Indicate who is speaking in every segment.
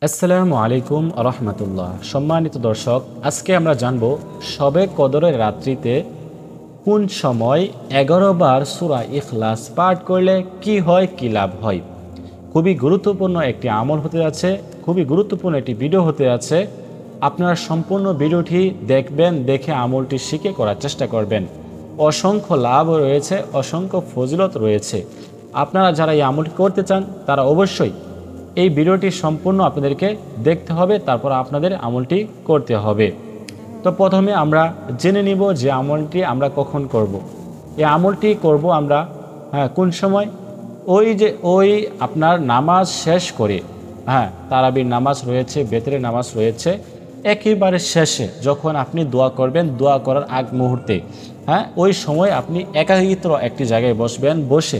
Speaker 1: আসসালামু আলাইকুম রহমতুল্লাহ। সম্মানিত দর্শক, আজকে আমরা জানব শবে কদরের রাত্রিতে কোন সময় 11 বার সূরা ইখলাস পাঠ করলে কি হয়, কি লাভ হয়। খুবই গুরুত্বপূর্ণ একটি আমল হতে যাচ্ছে, খুবই গুরুত্বপূর্ণ একটি ভিডিও হতে যাচ্ছে। আপনারা সম্পূর্ণ ভিডিওটি দেখবেন, দেখে আমলটি শিখে করার চেষ্টা করবেন। অসংখ্য লাভ রয়েছে, অসংখ্য ফজিলত রয়েছে। আপনারা যারা এই আমলটি করতে চান তারা অবশ্যই এই ভিডিওটি সম্পূর্ণ আপনাদেরকে দেখতে হবে, তারপর আপনাদের আমলটি করতে হবে। তো প্রথমে আমরা জেনে নিব যে আমলটি আমরা কখন করব। এই আমলটি করব আমরা কোন সময়? ওই আপনার নামাজ শেষ করে, তারাবির নামাজ রয়েছে, বেতরের নামাজ রয়েছে, একেবারে শেষে যখন আপনি দোয়া করবেন, দোয়া করার আগ মুহূর্তে ওই সময় আপনি একাকিত্ব একটি জায়গায় বসবেন। বসে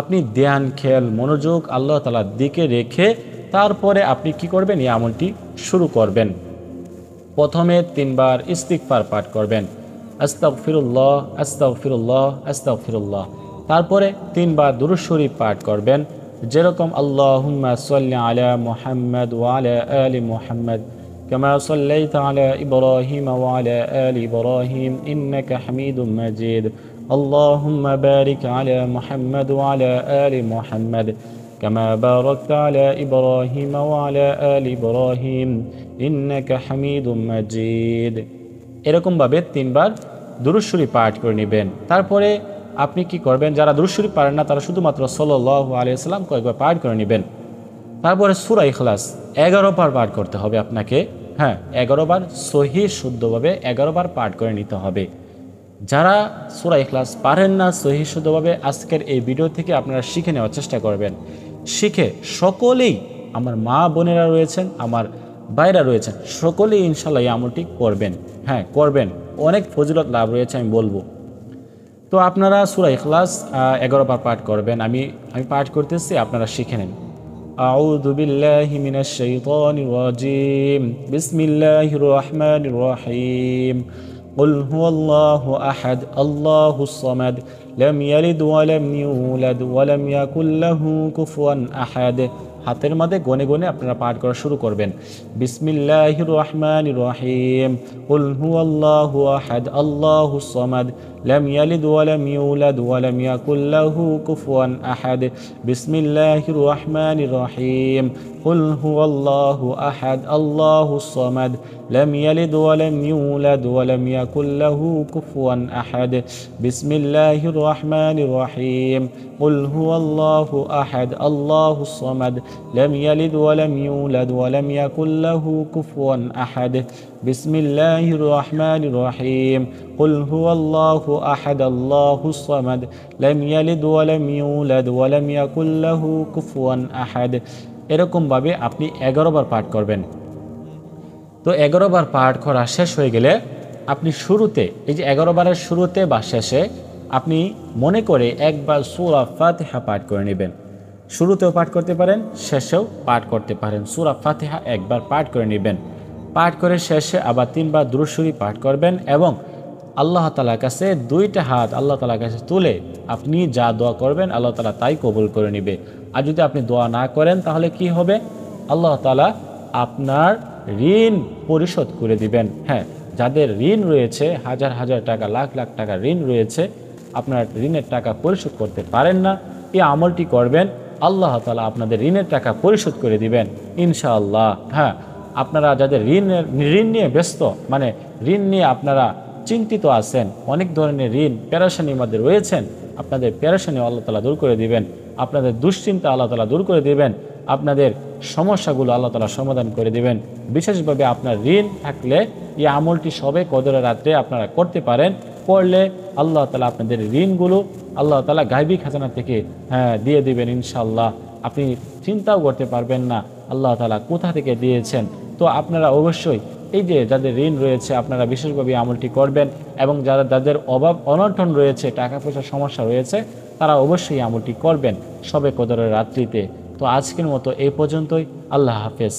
Speaker 1: আপনি ধ্যান, খেয়াল, মনোযোগ আল্লাহ তাআলার দিকে রেখে তারপরে আপনি কি করবেন? এই আমলটি শুরু করবেন। প্রথমে 3 বার ইস্তিগফার পাঠ করবেন, আস্তাগফিরুল্লাহ আস্তাগফিরুল্লাহ আস্তাগফিরুল্লাহ। তারপরে 3 বার দুরূদ শরীফ পাঠ করবেন, যেরকম আল্লাহুম্মা সাল্লি আলা মুহাম্মাদ ওয়া আলা আলি মুহাম্মাদ কামা সাল্লাইতা আলা ইব্রাহিম ওয়া আলা আলি ইব্রাহিম ইন্নাকা হামিদুম মাজিদ। আল্লাহুম্মা বারিক আলা মুহাম্মাদ ওয়া আলা আলি মুহাম্মাদ কামা বারাকতা আলা ইব্রাহিম ওয়া আলা আলি ইব্রাহিম ইন্নাকা হামিদুম মাজিদ। এরকমভাবে 3 বার দুরূদ শরীফ পাঠ করে নেবেন। তারপরে আপনি কি করবেন? যারা দুরূদ শরীফ পারেন না তারা শুধুমাত্র সাল্লাল্লাহু আলাইহি ওয়াসাল্লাম কয়েকবার পাঠ করে নেবেন। তারপরে সূরা ইখলাস 11 বার পাঠ করতে হবে আপনাকে। 11 বার সহিহ শুদ্ধভাবে 11 বার পাঠ করে নিতে হবে। যারা সূরা ইখলাস পারেন না সহিহ শুদ্ধভাবে, আজকের এই ভিডিও থেকে আপনারা শিখে নেওয়ার চেষ্টা করবেন। শিখে সকলেই, আমার মা বোনেরা রয়েছেন, আমার ভাইরা রয়েছেন, সকলেই ইনশাআল্লাহ এই আমলটি করবেন। করবেন, অনেক ফজিলত লাভ রয়েছে আমি বলবো। তো আপনারা সূরা ইখলাস 11 বার পাঠ করবেন। আমি পাঠ করতেছি, আপনারা শিখে নেন। আউযু বিল্লাহি মিনাশ শাইতানির রাজিম, বিসমিল্লাহির রহমানির রহিম। কুল হুয়াল্লাহু আহাদ, আল্লাহুস সামাদ, লাম ইয়ালিদ ওয়া লাম ইউলাদ ওয়া লাম ইয়াকুল লাহু কুফুয়ান আহাদ। হাতের মধ্যে গনে গনে আপনারা পাঠ করা শুরু করবেন। বিসমিল্লাহির রহমানির রহিম। কুল হুয়াল্লাহু আহাদ, আল্লাহুস সামাদ, লাম ইয়ালিদ ওয়া লাম ইউলাদ ওয়া লাম ইয়াকুল লাহু কুফুয়ান আহাদ। বিসমিল্লাহির রহমানির রহিম। কুল হুয়াল্লাহু আহাদ, আল্লাহুস সামাদ, লাম ইয়ালিদ ওয়া লাম ইউলাদ ওয়া লাম ইয়াকুল লাহু কুফুয়ান আহাদ। বিসমিল্লাহির রহমানির রহিম। কুল হুয়াল্লাহু আহাদ, আল্লাহুস সামাদ, লাম ইয়ালিদ ওয়া লাম ইউলাদ ওয়া লাম ইয়াকুল লাহু কুফুয়ান আহাদ। বিসমিল্লাহির রহমানির রহিম। কুল হুয়াল্লাহু আহাদ, আল্লাহুস সামাদ, লাম ইয়ালিদ ওয়া লাম ইউলাদ ওয়া লাম ইয়াকুল লাহু কুফুয়ান আহাদ। এরকমভাবে আপনি 11 বার পাঠ করবেন। তো 11 বার পাঠ করা শেষ হয়ে গেলে আপনি শুরুতে, এই যে 11 বারের শুরুতে বা শেষে আপনি মনে করে একবার সূরা ফাতিহা পাঠ করে নেবেন। শুরুতেও পাঠ করতে পারেন, শেষেও পাঠ করতে পারেন। সূরা ফাতিহা একবার পাঠ করে নেবেন। পাঠ করে শেষে আবার 3 বার দুরূদ শরীফ পাঠ করবেন এবং আল্লাহ তাআলার কাছে 2টা হাত আল্লাহ তাআলার কাছে তুলে আপনি যা দোয়া করবেন আল্লাহ তাআলা তাই কবুল করে নেবে। আর যদি আপনি দোয়া না করেন তাহলে কি হবে? আল্লাহ তাআলা আপনার ঋণ পরিশোধ করে দিবেন। যাদের ঋণ রয়েছে, হাজার হাজার টাকা, লাখ লাখ টাকা ঋণ রয়েছে, আপনার ঋণের টাকা পরিশোধ করতে পারেন না, এই আমলটি করবেন, আল্লাহ তাআলা আপনাদের ঋণের টাকা পরিশোধ করে দিবেন ইনশাআল্লাহ। আপনারা যাদের ঋণ নিয়ে ব্যস্ত, মানে ঋণ নিয়ে আপনারা চিন্তিত আছেন, অনেক ধরনের ঋণ পেরেশানির মধ্যে রয়েছেন, আপনাদের পেরেশানি আল্লাহ তাআলা দূর করে দিবেন, আপনাদের দুশ্চিন্তা আল্লাহ তাআলা দূর করে দিবেন, আপনাদের সমস্যাগুলো আল্লাহ তাআলা সমাধান করে দিবেন। বিশেষভাবে আপনার ঋণ থাকলে এই আমলটি সবে কদরের রাত্রে আপনারা করতে পারেন। করলে আল্লাহ তাআলা আপনাদের ঋণগুলো আল্লাহ তাআলা গায়বী খাজানা থেকে দিয়ে দিবেন ইনশাআল্লাহ। আপনি চিন্তাও করতে পারবেন না আল্লাহ তাআলা কোথা থেকে দিয়েছেন। তো আপনারা অবশ্যই এই যে যাদের ঋণ রয়েছে আপনারা বিশেষভাবে আমলটি করবেন, এবং যাদের অভাব অনটন রয়েছে, টাকা পয়সার সমস্যা রয়েছে, তারা অবশ্যই আমলটি করবেন সবে কদরের রাত্রিতে। তো আজকের মতো এই পর্যন্তই। আল্লাহ হাফেজ।